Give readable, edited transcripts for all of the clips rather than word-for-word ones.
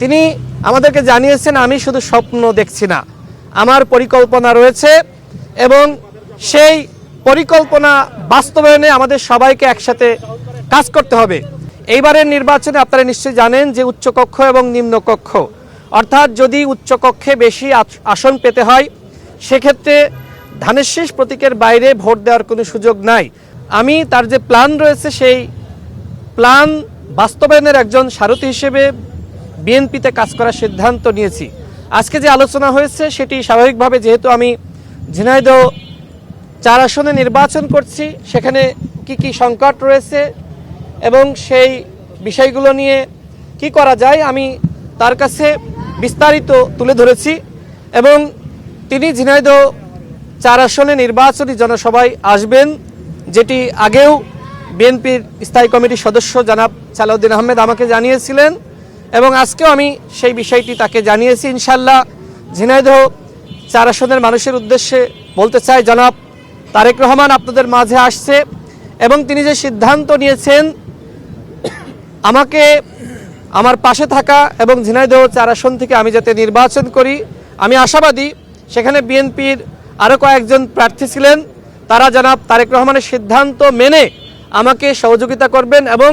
তিনি আমাদেরকে জানিয়েছেন আমি শুধু স্বপ্ন দেখছি না, আমার পরিকল্পনা রয়েছে এবং সেই পরিকল্পনা বাস্তবায়নে আমাদের সবাইকে একসাথে কাজ করতে হবে। এইবারের নির্বাচনে আপনারা নিশ্চয়ই জানেন যে উচ্চকক্ষ এবং নিম্নকক্ষ, অর্থাৎ যদি উচ্চকক্ষে বেশি আসন পেতে হয় সেক্ষেত্রে ধানের শীষ প্রতীকের বাইরে ভোট দেওয়ার কোনো সুযোগ নাই। আমি তার যে প্ল্যান রয়েছে সেই প্ল্যান বাস্তবায়নের একজন সারথি হিসেবে বিএনপিতে কাজ করার সিদ্ধান্ত নিয়েছি। আজকে যে আলোচনা হয়েছে সেটি স্বাভাবিকভাবে, যেহেতু আমি ঝিনাইদহ 4 আসনে নির্বাচন করছি, সেখানে কি সংকট রয়েছে এবং সেই বিষয়গুলো নিয়ে কি করা যায় আমি তার কাছে বিস্তারিত তুলে ধরেছি এবং তিনি ঝিনাইদহ 4 আসনে নির্বাচনী জনসভায় আসবেন, যেটি আগেও বিএনপির স্থায়ী কমিটির সদস্য জনাব সালাউদ্দিন আহমেদ আমাকে জানিয়েছিলেন এবং আজকেও আমি সেই বিষয়টি তাকে জানিয়েছি। ইনশাল্লাহ ঝিনাইদহ 4 আসনের মানুষের উদ্দেশ্যে বলতে চাই, জনাব তারেক রহমান আপনাদের মাঝে আসছে এবং তিনি যে সিদ্ধান্ত নিয়েছেন আমাকে আমার পাশে থাকা এবং ঝিনাইদহ 4 আসন থেকে আমি যাতে নির্বাচন করি, আমি আশাবাদী। সেখানে বিএনপির আরও কয়েকজন প্রার্থী ছিলেন, তারা জনাব তারেক রহমানের সিদ্ধান্ত মেনে আমাকে সহযোগিতা করবেন এবং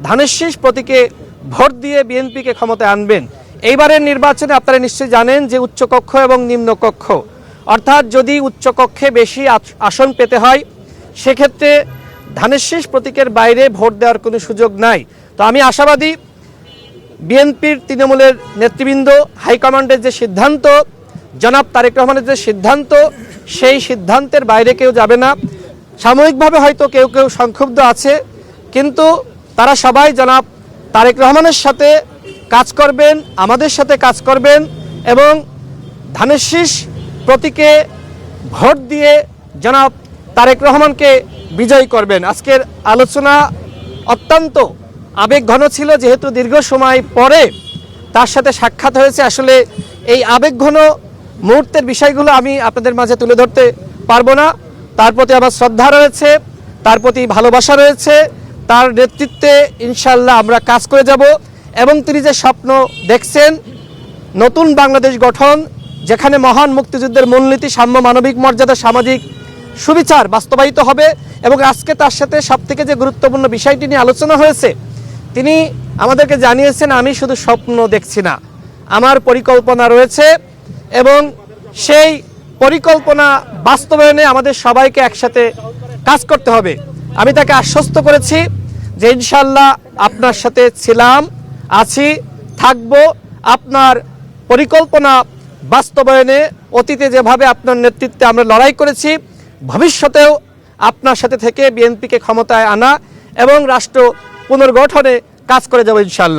ধানের শীষ প্রতীকে ভোট দিয়ে বিএনপিকে ক্ষমতায় আনবেন। এইবারের নির্বাচনে আপনারা নিশ্চয়ই জানেন যে উচ্চকক্ষ এবং নিম্নকক্ষ, অর্থাৎ যদি উচ্চকক্ষে বেশি আসন পেতে হয় সেক্ষেত্রে ধানের শীষ প্রতীকের বাইরে ভোট দেওয়ার কোনো সুযোগ নাই। তো আমি আশাবাদী বিএনপির তৃণমূলের নেতৃবৃন্দ, হাইকমান্ডের যে সিদ্ধান্ত, জনাব তারেক রহমানের যে সিদ্ধান্ত, সেই সিদ্ধান্তের বাইরে কেউ যাবে না। সাময়িকভাবে হয়তো কেউ কেউ সংক্ষুব্ধ আছে, কিন্তু তারা সবাই জনাব তারেক রহমানের সাথে কাজ করবেন, আমাদের সাথে কাজ করবেন এবং ধানের শীষ প্রতীকে ভোট দিয়ে জনাব তারেক রহমানকে বিজয়ী করবেন। আজকের আলোচনা অত্যন্ত আবেগঘন ছিল, যেহেতু দীর্ঘ সময় পরে তার সাথে সাক্ষাৎ হয়েছে। আসলে এই আবেগঘন মুহূর্তের বিষয়গুলো আমি আপনাদের মাঝে তুলে ধরতে পারবো না। তার প্রতি আমার শ্রদ্ধা রয়েছে, তার প্রতি ভালোবাসা রয়েছে, তার নেতৃত্বে ইনশাল্লাহ আমরা কাজ করে যাব এবং তিনি যে স্বপ্ন দেখছেন নতুন বাংলাদেশ গঠন, যেখানে মহান মুক্তিযুদ্ধের মূলনীতি সাম্য, মানবিক মর্যাদা, সামাজিক সুবিচার বাস্তবায়িত হবে। এবং আজকে তার সাথে সবথেকে যে গুরুত্বপূর্ণ বিষয়টি নিয়ে আলোচনা হয়েছে, তিনি আমাদেরকে জানিয়েছেন আমি শুধু স্বপ্ন দেখছি না, আমার পরিকল্পনা রয়েছে এবং সেই পরিকল্পনা বাস্তবায়নে আমাদের সবাইকে একসাথে কাজ করতে হবে। আমি তাকে আশ্বস্ত করেছি যে ইনশাল্লাহ আপনার সাথে ছিলাম, আছি, থাকবো। আপনার পরিকল্পনা বাস্তবায়নে অতীতে যেভাবে আপনার নেতৃত্বে আমরা লড়াই করেছি, ভবিষ্যতেও আপনার সাথে থেকে বিএনপিকে ক্ষমতায় আনা এবং রাষ্ট্র পুনর্গঠনে কাজ করে যাব ইনশাল্লাহ।